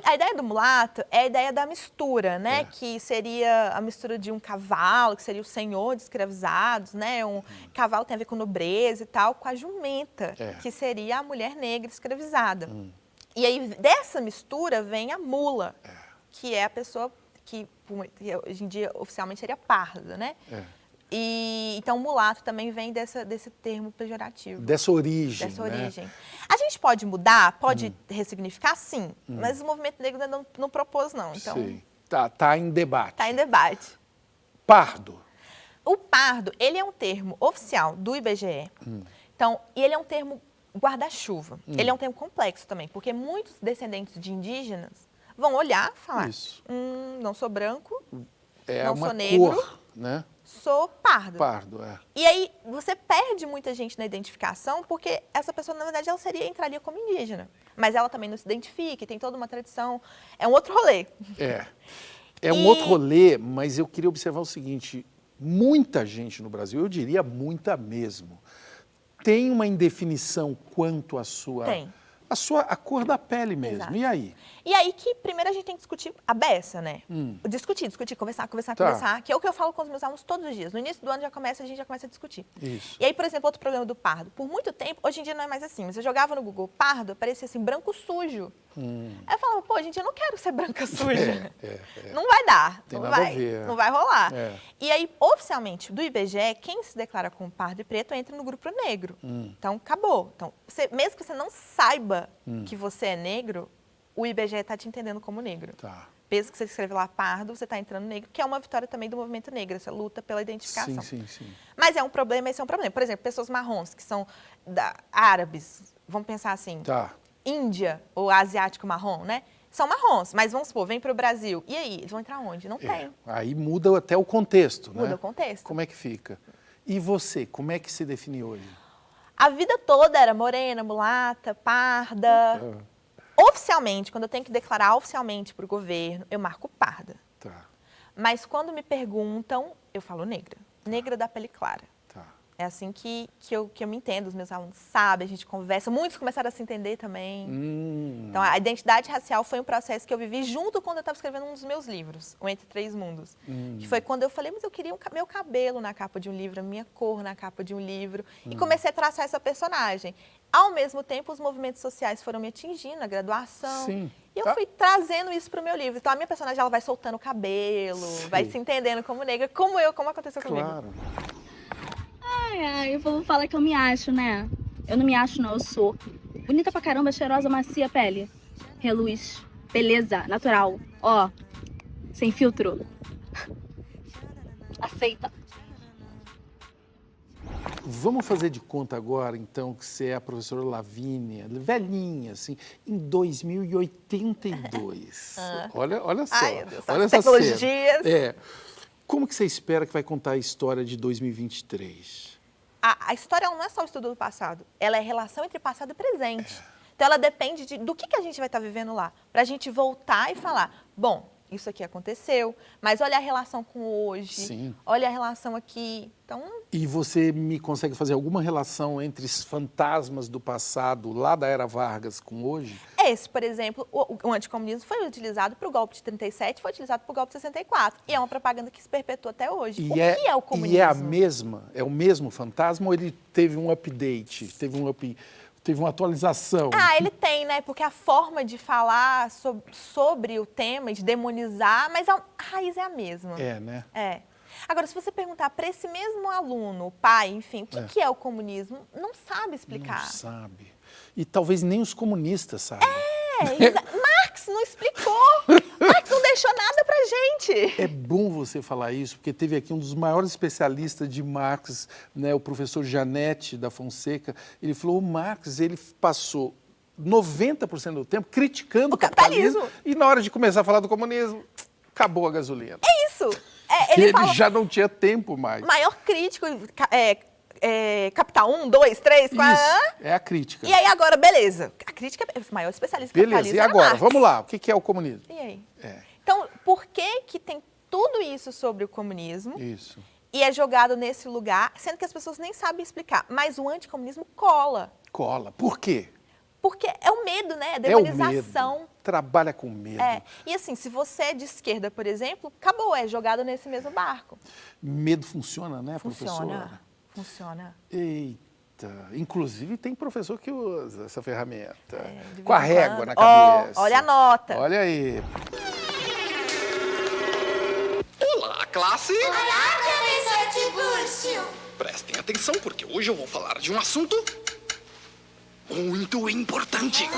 A ideia do mulato é a ideia da mistura, né? Que seria a mistura de um cavalo, que seria o senhor de escravizados, né? Um cavalo tem a ver com nobreza e tal, com a jumenta, que seria a mulher negra escravizada. E aí, dessa mistura, vem a mula, que é a pessoa que hoje em dia oficialmente seria parda, né? E, então, mulato também vem desse termo pejorativo. Dessa origem, Dessa origem. A gente pode mudar, pode ressignificar, sim. Mas o movimento negro ainda não propôs, não. Então, sim. Tá em debate. Está em debate. Pardo. O pardo, ele é um termo oficial do IBGE. Então, e ele é um termo guarda-chuva. Ele é um termo complexo também, porque muitos descendentes de indígenas vão olhar e falar, não sou branco, não sou negro, cor, né? Sou pardo. Pardo, é. E aí, você perde muita gente na identificação, porque essa pessoa, na verdade, ela entraria como indígena. Mas ela também não se identifica, e tem toda uma tradição. É um outro rolê. É um outro rolê, mas eu queria observar o seguinte, muita gente no Brasil, eu diria muita mesmo, tem uma indefinição quanto à sua... Tem. A cor da pele mesmo. Exato. E aí? E aí que primeiro a gente tem que discutir a beça, né? Discutir, conversar, que é o que eu falo com os meus alunos todos os dias. No início do ano a gente já começa a discutir. Isso. E aí, por exemplo, outro problema do pardo. Por muito tempo, hoje em dia não é mais assim, mas eu jogava no Google pardo, aparecia assim, branco sujo. Aí eu falava, pô, gente, eu não quero ser branca suja. Não vai dar. Tem não nada vai, a ver. não vai rolar. E aí, oficialmente, do IBGE, quem se declara como pardo e preto entra no grupo negro. Então, acabou. Então, mesmo que você não saiba que você é negro, o IBGE está te entendendo como negro. Tá. Mesmo que você escreve lá pardo, você está entrando negro, que é uma vitória também do movimento negro, essa luta pela identificação. Sim. Mas esse é um problema. Por exemplo, pessoas marrons, que são árabes, vamos pensar assim, Índia ou asiático marrom, né? São marrons, mas vamos supor, vem para o Brasil. E aí, eles vão entrar onde? Não tem. Aí muda até o contexto, né? Muda o contexto. Como é que fica? E você, como é que se define hoje? A vida toda era morena, mulata, parda. Oficialmente, quando eu tenho que declarar oficialmente para o governo, eu marco parda. Mas quando me perguntam, eu falo negra. Negra da pele clara. É assim que eu me entendo, os meus alunos sabem, a gente conversa. Muitos começaram a se entender também. Então, a identidade racial foi um processo que eu vivi junto quando eu estava escrevendo um dos meus livros, O Entre Três Mundos. Que foi quando eu falei, mas eu queria meu cabelo na capa de um livro, a minha cor na capa de um livro. E comecei a traçar essa personagem. Ao mesmo tempo, os movimentos sociais foram me atingindo, a graduação. E eu fui trazendo isso para o meu livro. Então, a minha personagem ela vai soltando o cabelo, vai se entendendo como negra, como aconteceu comigo. O povo fala que eu me acho, né? Eu não me acho, não. Eu sou bonita pra caramba, cheirosa, macia pele. Reluz. Beleza, natural. Ó, sem filtro. Aceita. Vamos fazer de conta agora, então, que você é a professora Lavínia, velhinha, assim, em 2082. Olha só. Ai, meu Deus, olha essa tecnologias. Como que você espera que vai contar a história de 2023? A história ela não é só o estudo do passado, ela é a relação entre passado e presente. Então, ela depende do que a gente vai estar vivendo lá. Para a gente voltar e falar, bom, isso aqui aconteceu, mas olha a relação com hoje, olha a relação aqui. Então... E você me consegue fazer alguma relação entre os fantasmas do passado, lá da Era Vargas, com hoje? Esse, por exemplo, o anticomunismo foi utilizado para o golpe de 37, foi utilizado para o golpe de 64. E é uma propaganda que se perpetua até hoje. O que é o comunismo? E é a mesma? É o mesmo fantasma ou ele teve um update, teve uma atualização? Ele tem, né? Porque a forma de falar sobre o tema, de demonizar, mas a raiz é a mesma. Né? Agora, se você perguntar para esse mesmo aluno, o pai, enfim, o que é o comunismo, não sabe explicar. Não sabe. E talvez nem os comunistas sabem. Marx não explicou. Marx não deixou nada pra gente. É bom você falar isso, porque teve aqui um dos maiores especialistas de Marx, né, o professor Janete da Fonseca. Ele falou, o Marx, ele passou 90% do tempo criticando o capitalismo. E na hora de começar a falar do comunismo, acabou a gasolina. É isso. Ele já não tinha tempo mais. Maior crítico, Capital 1, 2, 3, 4... Isso, é a crítica. E aí agora, beleza. A crítica é o maior especialista em capitalismo. Beleza, e agora? Vamos lá, o que é o comunismo? E aí? Então, por que tem tudo isso sobre o comunismo? Isso. E é jogado nesse lugar, sendo que as pessoas nem sabem explicar. Mas o anticomunismo cola. Cola. Por quê? Porque é o medo, né? A É o demonização. medo. Trabalha com medo. E assim, se você é de esquerda, por exemplo, acabou, é jogado nesse mesmo barco. Medo funciona, né, Funciona. professora? Funciona. Eita. Inclusive, tem professor que usa essa ferramenta. De Com a vez em régua quando. na cabeça. Olha a nota. Olha aí. Olá, classe! Olá, professor Tibúrcio! Prestem atenção, porque hoje eu vou falar de um assunto muito importante.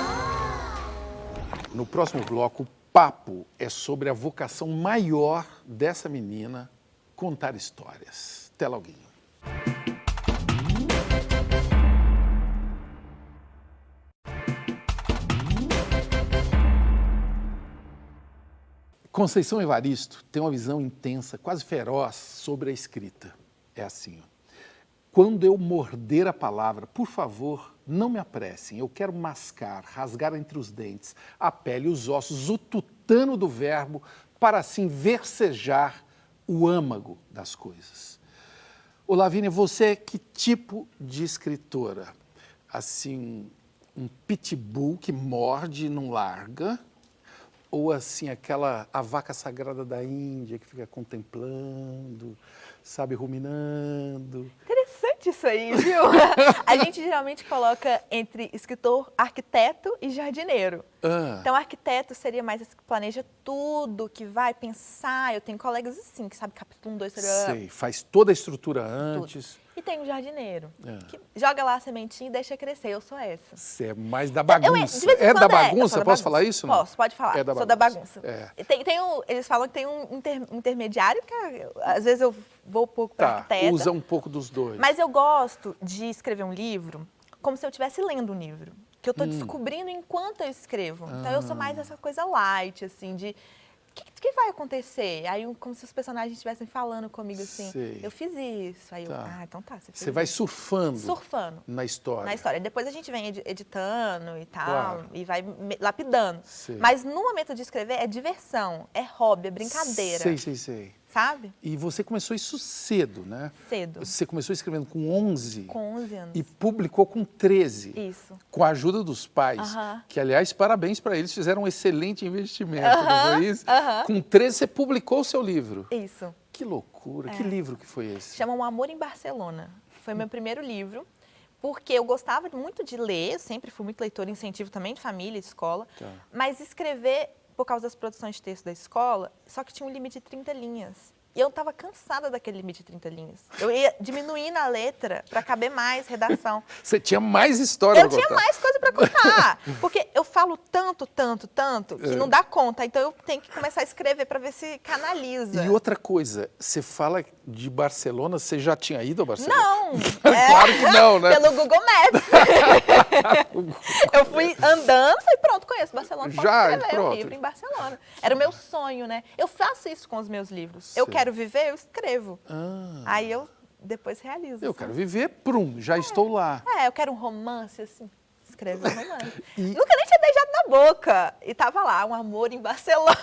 No próximo bloco, o papo é sobre a vocação maior dessa menina, contar histórias. Até loguinho. Conceição Evaristo tem uma visão intensa, quase feroz, sobre a escrita. É assim, ó. Quando eu morder a palavra, por favor, não me apressem. Eu quero mascar, rasgar entre os dentes, a pele, os ossos, o tutano do verbo, para assim versejar o âmago das coisas. Ô, Lavínia, você é que tipo de escritora? Assim, um pitbull que morde e não larga? Ou assim, a vaca sagrada da Índia que fica contemplando, sabe, ruminando? Interessante isso aí, viu? A gente geralmente coloca entre escritor, arquiteto e jardineiro. Então, arquiteto seria mais esse que planeja tudo, que vai pensar. Eu tenho colegas assim, que sabe capítulo 1, 2, 3... Sei, faz toda a estrutura antes. Tudo. E tem o jardineiro, que joga lá a sementinha e deixa crescer. Eu sou essa. Você é mais da bagunça. De vez em É quando da bagunça? da Posso falar isso? Não? Posso, pode falar. É da sou da bagunça. É. Eles falam que tem um intermediário, que às vezes eu vou um pouco para arquiteta. Usa um pouco dos dois. Mas eu gosto de escrever um livro como se eu estivesse lendo um livro. Que eu estou descobrindo enquanto eu escrevo. Então eu sou mais essa coisa light, assim, de... O que vai acontecer? Aí, como se os personagens estivessem falando comigo assim, eu fiz isso. Aí eu, então tá, você fez Você vai isso. surfando na história. Na história. Depois a gente vem editando e tal, Claro. e vai lapidando. Sei. Mas no momento de escrever é diversão, é hobby, é brincadeira. Sei. Sabe? E você começou isso cedo, né? Cedo. Você começou escrevendo com 11. Com 11 anos. E publicou com 13. Isso. Com a ajuda dos pais. Que, aliás, parabéns para eles, fizeram um excelente investimento, não foi isso? Com 13 você publicou o seu livro. Isso. Que loucura. Que livro que foi esse? Chama Um Amor em Barcelona. Foi meu primeiro livro. Porque eu gostava muito de ler, eu sempre fui muito leitora, incentivo também de família, de escola. Mas escrever, por causa das produções de texto da escola, só que tinha um limite de 30 linhas. E eu estava cansada daquele limite de 30 linhas. Eu ia diminuindo a letra para caber mais redação. Você tinha mais história para contar. Eu tinha mais coisa para contar. Porque eu falo tanto, que não dá conta. Então eu tenho que começar a escrever para ver se canaliza. E outra coisa, você fala de Barcelona, você já tinha ido a Barcelona? Não. Claro que não, né? Pelo Google Maps. Eu fui andando, falei, pronto, conheço Barcelona, posso escrever um livro em Barcelona. Era o meu sonho, né? Eu faço isso com os meus livros. Eu quero viver, eu escrevo. Aí eu depois realizo. Eu quero viver, já estou lá. Eu quero um romance, assim. Escrever um romance. Nunca nem tinha beijado na boca. E tava lá, Um Amor em Barcelona.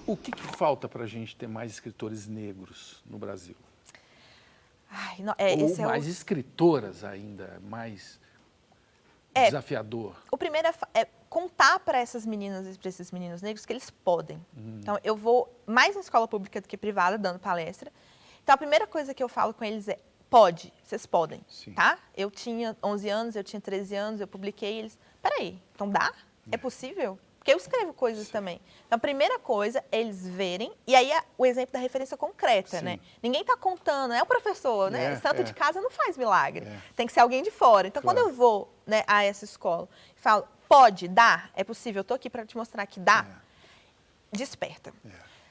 O que falta para a gente ter mais escritores negros no Brasil? Ou mais escritoras ainda, mais desafiador? O primeiro é contar para essas meninas e para esses meninos negros que eles podem. Então, eu vou mais na escola pública do que privada, dando palestra. Então, a primeira coisa que eu falo com eles é, vocês podem, tá? Eu tinha 11 anos, eu tinha 13 anos, eu publiquei, eles, peraí, então dá? É possível? Porque eu escrevo coisas também. Então, a primeira coisa é eles verem, e aí o exemplo da referência concreta, né? Ninguém está contando, é o professor, né? Santo de casa não faz milagre. Tem que ser alguém de fora. Então, quando eu vou, né, a essa escola e falo, pode, dá, é possível, eu estou aqui para te mostrar que dá, desperta.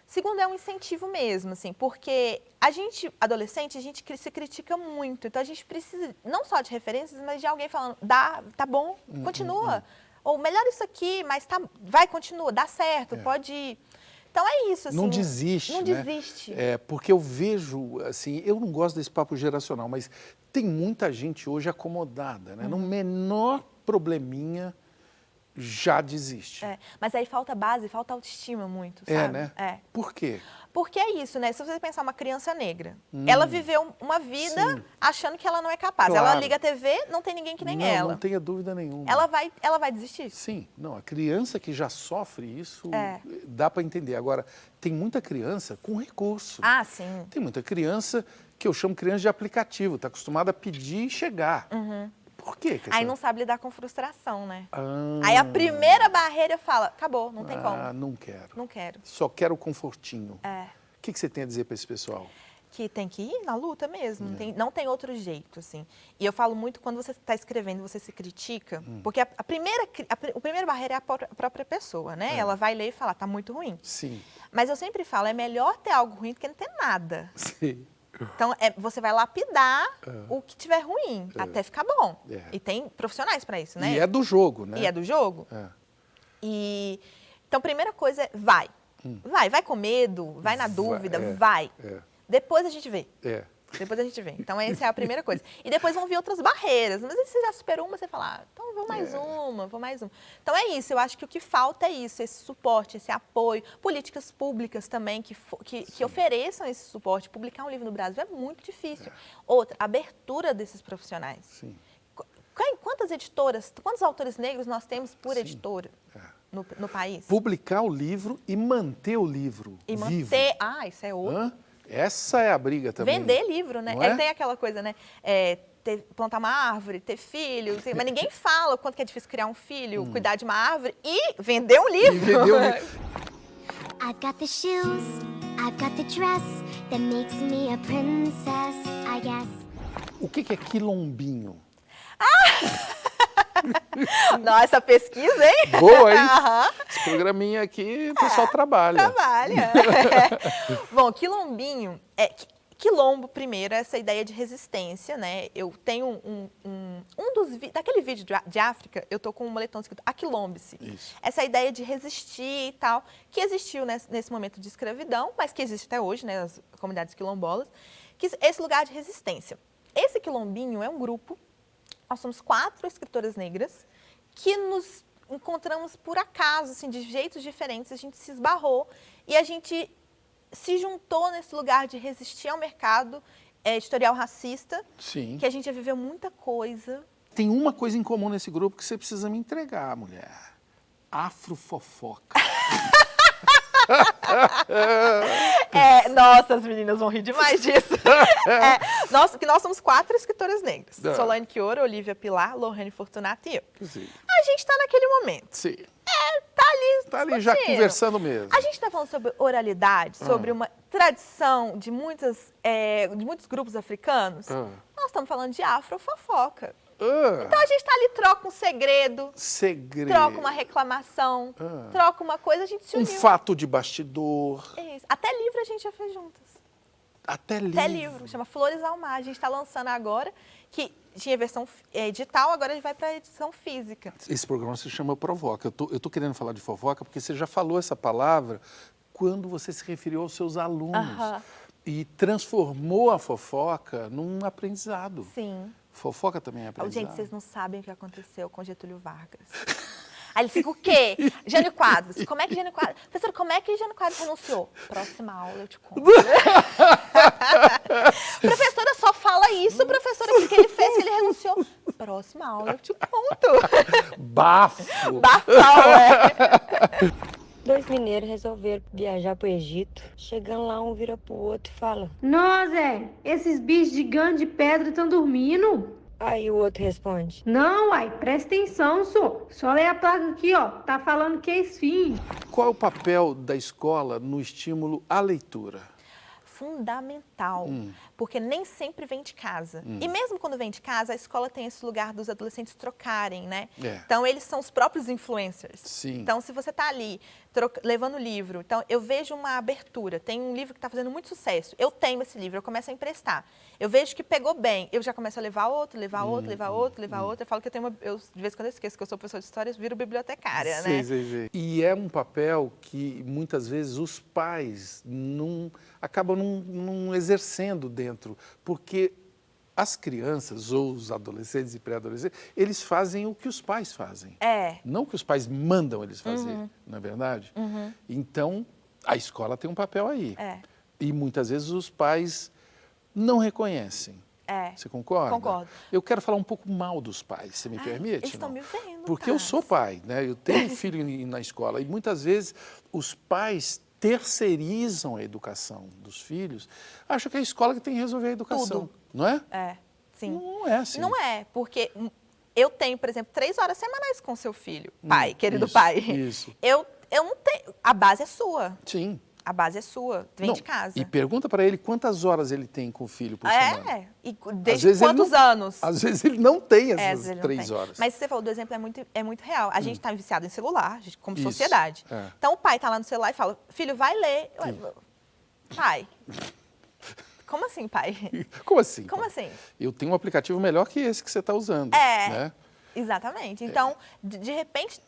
Segundo, é um incentivo mesmo, assim, porque a gente, adolescente, a gente se critica muito. Então, a gente precisa não só de referências, mas de alguém falando, tá bom, continua. Ou melhor isso aqui, mas continua, dá certo, pode ir. Então, é isso, assim. Não desiste, Não desiste. Porque eu vejo, assim, eu não gosto desse papo geracional, mas tem muita gente hoje acomodada, né? No menor probleminha, já desiste. Mas aí falta base, falta autoestima muito, sabe? Né? Por quê? Porque é isso, né? Se você pensar uma criança negra, ela viveu uma vida achando que ela não é capaz. Claro. Ela liga a TV, não tem ninguém que nem ela. Não tenha dúvida nenhuma. Ela vai desistir? Sim. Não, a criança que já sofre isso, dá para entender. Agora, tem muita criança com recurso. Ah, sim. Tem muita criança que eu chamo criança de aplicativo, está acostumada a pedir e chegar. Por quê? Aí não sabe lidar com frustração, né? Aí a primeira barreira fala, acabou, não tem como. Não quero. Não quero. Só quero o confortinho. É. O que você tem a dizer para esse pessoal? Que tem que ir na luta mesmo, não tem outro jeito, assim. E eu falo muito, quando você está escrevendo, você se critica, porque a primeira barreira é a própria pessoa, né? Ela vai ler e falar, tá muito ruim. Sim. Mas eu sempre falo, é melhor ter algo ruim do que não ter nada. Sim. Então, você vai lapidar o que tiver ruim, até ficar bom. E tem profissionais para isso, né? E é do jogo, né? E é do jogo. Então, primeira coisa é, vai. Vai com medo, vai na dúvida, vai. Depois a gente vê. Depois a gente vê. Então, essa é a primeira coisa. E depois vão vir outras barreiras. Mas aí você já superou uma, você fala, então vou mais uma, vou mais uma. Então, é isso. Eu acho que o que falta é isso, esse suporte, esse apoio. Políticas públicas também que ofereçam esse suporte. Publicar um livro no Brasil é muito difícil. Outra, abertura desses profissionais. Sim. Quantas editoras, quantos autores negros nós temos por editora no país? Publicar o livro e manter o livro vivo. Isso é outro. Essa é a briga também. Vender livro, né? Não Tem aquela coisa, né? Plantar uma árvore, ter filho, mas ninguém fala o quanto que é difícil criar um filho, cuidar de uma árvore e vender um livro. I've got the shoes, I've got the dress that makes me a princess, I guess. O que é quilombinho? Nossa, essa pesquisa, hein? Boa, hein? Esse programinha aqui, o pessoal trabalha. Bom, quilombinho, quilombo, primeiro, é essa ideia de resistência, né? Eu tenho daquele vídeo de África, eu tô com um moletom escrito Aquilombe-se. Essa ideia de resistir e tal, que existiu nesse momento de escravidão, mas que existe até hoje, né? As comunidades quilombolas, que esse lugar de resistência. Esse quilombinho é um grupo. Nós somos 4 escritoras negras que nos encontramos por acaso, assim, de jeitos diferentes, a gente se esbarrou e a gente se juntou nesse lugar de resistir ao mercado editorial racista, que a gente já viveu muita coisa. Tem uma coisa em comum nesse grupo que você precisa me entregar, mulher. Afrofofoca. Nossa, as meninas vão rir demais disso. Nós somos 4 escritoras negras. Solane Quioro, Olivia Pilar, Lohane Fortunato e eu. A gente está naquele momento. Tá ali já conversando mesmo. A gente está falando sobre oralidade, sobre uma tradição de muitos grupos africanos. Nós estamos falando de afrofofoca. Então a gente está ali, troca um segredo, troca uma reclamação, troca uma coisa, a gente se uniu. Um fato de bastidor. Isso. Até livro a gente já fez juntas. Até livro. Chama Flores ao Mar. A gente está lançando agora, que tinha versão digital, agora ele vai para a edição física. Esse programa se chama Provoca. Eu tô querendo falar de fofoca porque você já falou essa palavra quando você se referiu aos seus alunos. E transformou a fofoca num aprendizado. Sim. Fofoca também é aprendizado. Gente, vocês não sabem o que aconteceu com Getúlio Vargas. Aí ele fica o quê? Jânio Quadros. Como é que Jânio Quadros... Professora, como é que Jânio Quadros renunciou? Próxima aula eu te conto. Professora, só fala isso, professora, o que ele fez que ele renunciou? Próxima aula eu te conto. Bafo. Bafão, 2 mineiros resolveram viajar pro Egito. Chegando lá, um vira pro outro e fala: Não, Zé, esses bichos gigantes de pedra estão dormindo. Aí o outro responde: Não, uai, presta atenção, senhor. Só lê a placa aqui, ó. Tá falando que é esfinge. Qual é o papel da escola no estímulo à leitura? Fundamental, porque nem sempre vem de casa. E mesmo quando vem de casa, a escola tem esse lugar dos adolescentes trocarem, né? Então, eles são os próprios influencers. Sim. Então, se você tá ali levando livro. Então, eu vejo uma abertura. Tem um livro que está fazendo muito sucesso. Eu tenho esse livro, eu começo a emprestar. Eu vejo que pegou bem, eu já começo a levar outro, levar outro. Eu falo que eu tenho de vez em quando eu esqueço que eu sou professora de história, viro bibliotecária, né? Sim. E é um papel que, muitas vezes, os pais acabam não exercendo dentro, porque as crianças ou os adolescentes e pré-adolescentes, eles fazem o que os pais fazem. Não o que os pais mandam eles fazer, não é verdade? Então, a escola tem um papel aí. E muitas vezes os pais não reconhecem. Você concorda? Concordo. Eu quero falar um pouco mal dos pais, você me permite? Eles estão me vendo. Porque eu sou pai, né? Eu tenho um filho na escola e muitas vezes os pais terceirizam a educação dos filhos, acham que é a escola que tem que resolver a educação, Tudo. não é? Sim. Não é assim. Não é, porque eu tenho, por exemplo, 3 horas semanais com seu filho, pai, querido pai. Isso. Eu não tenho, a base é sua. Sim. A base é sua, vem de casa. E pergunta para ele quantas horas ele tem com o filho por semana. E desde quantos anos? Às vezes ele não tem essas 3 horas. Mas você falou do exemplo, é muito real. A gente está viciado em celular, como sociedade. Então o pai está lá no celular e fala, filho, vai ler. Pai, como assim, pai? Como assim? Como assim? Eu tenho um aplicativo melhor que esse que você está usando. Né? Exatamente. Então, de repente,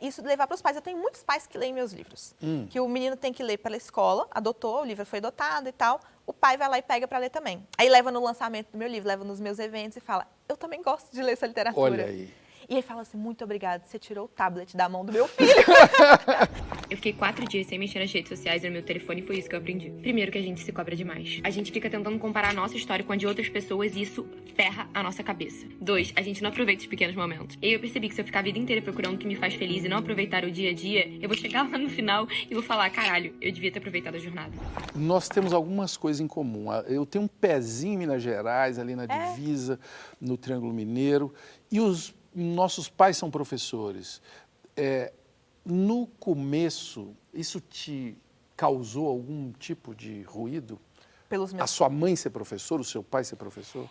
isso levar para os pais. Eu tenho muitos pais que leem meus livros. Que o menino tem que ler pela escola, adotou, o livro foi adotado e tal. O pai vai lá e pega para ler também. Aí leva no lançamento do meu livro, leva nos meus eventos e fala, eu também gosto de ler essa literatura. Olha aí. E ele fala assim, muito obrigado, você tirou o tablet da mão do meu filho. Eu fiquei 4 dias sem mexer nas redes sociais no meu telefone e foi isso que eu aprendi. Primeiro que a gente se cobra demais. A gente fica tentando comparar a nossa história com a de outras pessoas e isso ferra a nossa cabeça. 2, a gente não aproveita os pequenos momentos. E aí eu percebi que se eu ficar a vida inteira procurando o que me faz feliz e não aproveitar o dia a dia, eu vou chegar lá no final e vou falar, caralho, eu devia ter aproveitado a jornada. Nós temos algumas coisas em comum. Eu tenho um pezinho em Minas Gerais, ali na divisa, no Triângulo Mineiro, e os nossos pais são professores. No começo, isso te causou algum tipo de ruído? A sua mãe ser professora, o seu pai ser professor?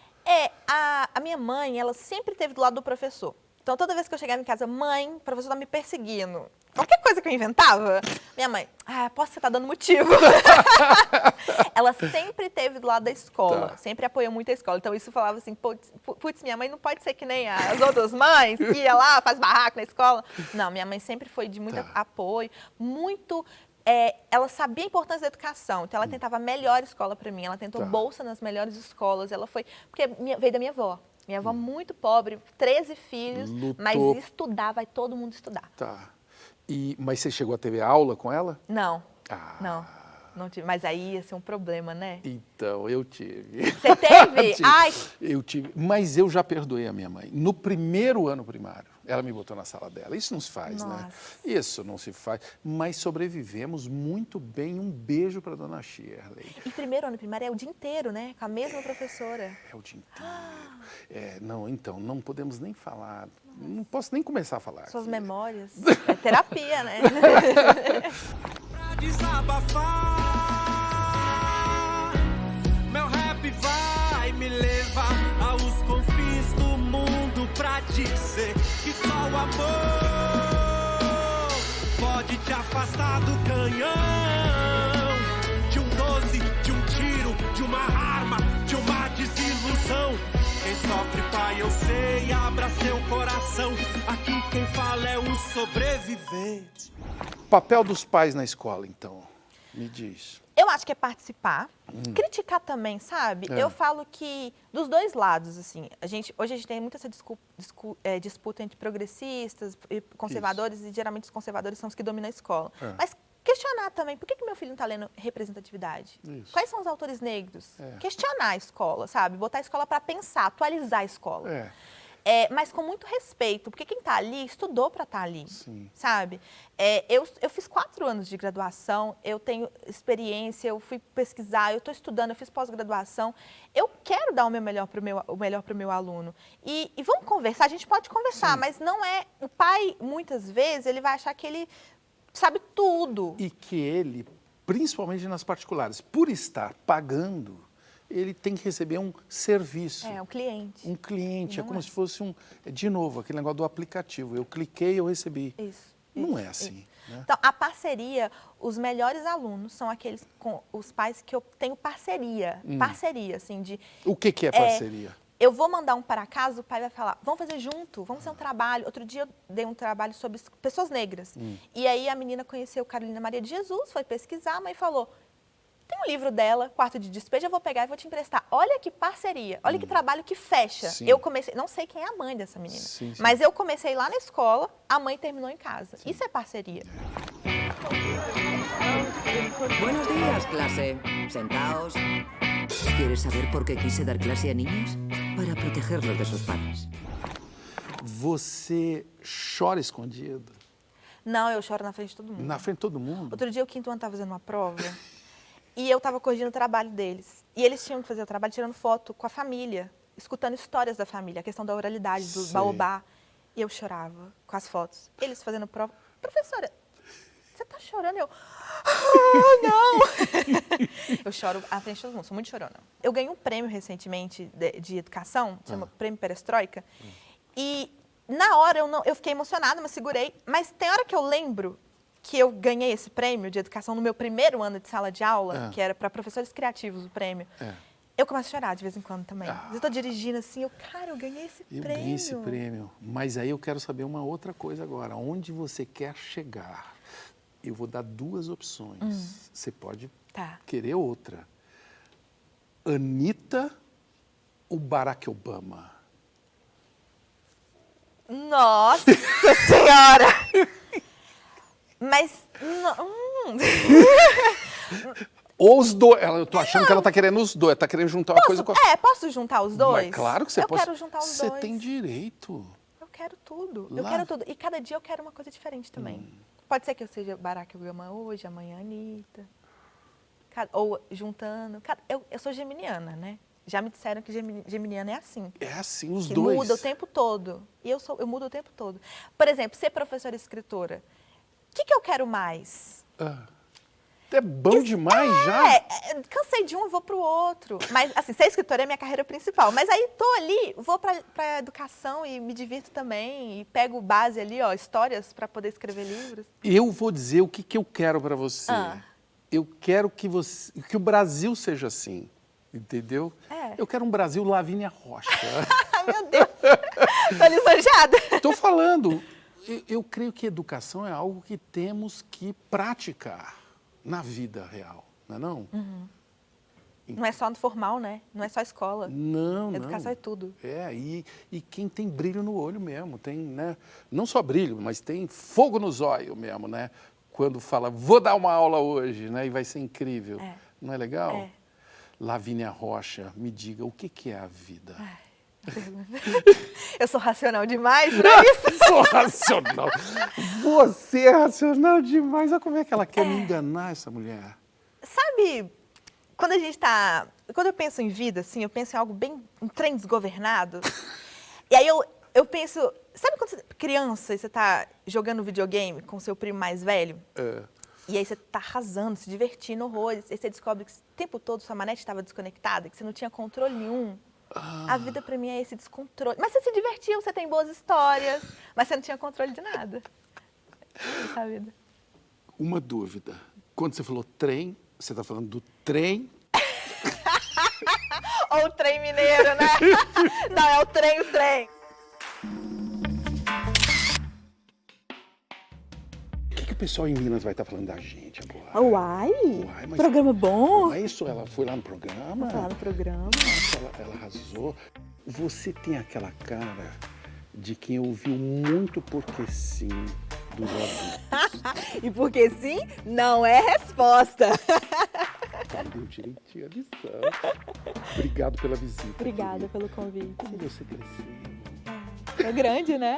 A minha mãe, ela sempre esteve do lado do professor. Então, toda vez que eu chegava em casa, mãe, o professor tá me perseguindo. Qualquer coisa que eu inventava, minha mãe, posso você tá dando motivo. Ela sempre esteve do lado da escola, sempre apoiou muito a escola. Então, isso falava assim, putz, minha mãe não pode ser que nem as outras mães, que ia lá, faz barraco na escola. Não, minha mãe sempre foi de muito apoio, muito... ela sabia a importância da educação, então ela tentava a melhor escola para mim, ela tentou bolsa nas melhores escolas, ela foi... Porque veio da minha avó. Minha avó muito pobre, 13 filhos, mas estudar, vai todo mundo estudar. Mas você chegou a ter aula com ela? Não, não tive. Mas aí ia ser um problema, né? Então, eu tive. Você teve? Ai. Eu tive, mas eu já perdoei a minha mãe. No primeiro ano primário, ela me botou na sala dela. Isso não se faz, né? Isso não se faz. Mas sobrevivemos muito bem. Um beijo para dona Shirley. E primeiro ano primário é o dia inteiro, né? Com a mesma professora. É o dia inteiro. Então, não podemos nem falar. Não posso nem começar a falar. Suas memórias. É terapia, né? Pra desabafar, meu rap vai me levar aos confins do mundo pra dizer que só o amor pode te afastar do canhão, de um 12, de um tiro, de uma arma, de uma desilusão. Quem sofre, pai, eu sei, abra seu coração. Aqui quem fala é o sobrevivente. Papel dos pais na escola, então, me diz. Eu acho que é participar, criticar também, sabe? Eu falo que dos dois lados, assim, hoje a gente tem muita essa disputa entre progressistas e conservadores, e geralmente os conservadores são os que dominam a escola. Mas questionar também, por que meu filho não está lendo representatividade? Quais são os autores negros? Questionar a escola, sabe? Botar a escola para pensar, atualizar a escola. Mas com muito respeito, porque quem está ali estudou para estar ali, sabe? Eu fiz 4 anos de graduação, eu tenho experiência, eu fui pesquisar, eu estou estudando, eu fiz pós-graduação. Eu quero dar o melhor para o meu aluno. E vamos conversar, a gente pode conversar, mas não é... O pai, muitas vezes, ele vai achar que ele sabe tudo. E que ele, principalmente nas particulares, por estar pagando, ele tem que receber um serviço. Um cliente. Um cliente, é como se fosse de novo, aquele negócio do aplicativo. Eu cliquei, eu recebi. Isso. Não é assim. né? Então, a parceria, os melhores alunos são aqueles com os pais que eu tenho parceria. Parceria, assim, de... O que é parceria? Eu vou mandar um para casa, o pai vai falar, vamos fazer junto, vamos fazer um trabalho. Outro dia eu dei um trabalho sobre pessoas negras. E aí a menina conheceu Carolina Maria de Jesus, foi pesquisar, a mãe falou, tem um livro dela, Quarto de Despejo, eu vou pegar e vou te emprestar. Olha que parceria, olha que trabalho que fecha. Sim. Eu comecei, não sei quem é a mãe dessa menina, mas eu comecei lá na escola, a mãe terminou em casa. Isso é parceria. Buenos días, clase. Sentaos. ¿Quieres saber por qué quise dar clase a niños? Para protegerlos de sus padres. Você chora escondido? Não, eu choro na frente de todo mundo. Na frente de todo mundo? Outro dia o quinto ano estava fazendo uma prova e eu estava corrigindo o trabalho deles. E eles tinham que fazer o trabalho tirando foto com a família, escutando histórias da família, a questão da oralidade, do baobá. E eu chorava com as fotos. Eles fazendo prova. Professora, você tá chorando? Eu, não! Eu choro à frente de todo mundo, sou muito chorona. Eu ganhei um prêmio recentemente de educação, chama Prêmio Perestroika. E na hora eu fiquei emocionada, mas segurei. Mas tem hora que eu lembro que eu ganhei esse prêmio de educação no meu primeiro ano de sala de aula, que era para professores criativos o prêmio. Eu começo a chorar de vez em quando também. Eu estou dirigindo assim, cara, eu ganhei esse prêmio. Eu ganhei esse prêmio. Mas aí eu quero saber uma outra coisa agora. Onde você quer chegar? Eu vou dar 2 opções. Você pode querer outra. Anitta ou Barack Obama? Nossa Senhora! Mas... Ou os dois. Eu tô achando que ela tá querendo os dois. Tá querendo juntar uma coisa com a... posso juntar os dois? Mas claro que você pode. Eu quero juntar os dois. Você tem direito. Eu quero tudo. Eu quero tudo. E cada dia eu quero uma coisa diferente também. Pode ser que eu seja Barack Obama hoje, amanhã Anitta. Ou juntando. Eu sou geminiana, né? Já me disseram que geminiana é assim. É assim, os que dois. Muda o tempo todo. E eu mudo o tempo todo. Por exemplo, ser professora e escritora. O que eu quero mais? É bom demais já. Cansei de um e vou pro outro. Mas, assim, ser escritora é minha carreira principal. Mas aí tô ali, vou pra educação e me divirto também. E pego base ali, histórias para poder escrever livros. Eu vou dizer o que eu quero para você. Eu quero que o Brasil seja assim. Entendeu? Eu quero um Brasil Lavínia Rocha. Meu Deus! Tô lisonjeada. Tô falando. Eu creio que educação é algo que temos que praticar na vida real, não é não? Não é só no formal, né? Não é só escola. Não, educação é tudo. E quem tem brilho no olho mesmo, tem, né? Não só brilho, mas tem fogo nos olhos mesmo, né? Quando fala, vou dar uma aula hoje, né? E vai ser incrível. Não é legal? Lavínia Rocha, me diga, o que é a vida? Eu sou racional demais pra isso? Sou racional. Você é racional demais. Olha como é que ela quer me enganar, essa mulher. Sabe, quando a gente tá... Quando eu penso em vida, assim, eu penso em algo bem... Um trem desgovernado. E aí eu penso... Sabe quando você é criança e você tá jogando videogame com seu primo mais velho? E aí você tá arrasando, se divertindo, horrores. E você descobre que o tempo todo sua manete estava desconectada, que você não tinha controle nenhum. A vida pra mim é esse descontrole. Mas você se divertiu, você tem boas histórias, mas você não tinha controle de nada. Essa é a vida. Uma dúvida. Quando você falou trem, você tá falando do trem? Ou o trem mineiro, né? Não, é o trem. O pessoal em Minas vai estar falando da gente agora. Uai, mas programa bom. É isso, ela foi lá no programa? Foi lá no programa. Nossa, ela arrasou. Você tem aquela cara de quem ouviu muito porque sim dos adultos. E porque sim não é resposta. Deu direitinho a lição. Obrigado pela visita. Obrigada pelo convite. Como você cresceu. É grande, né?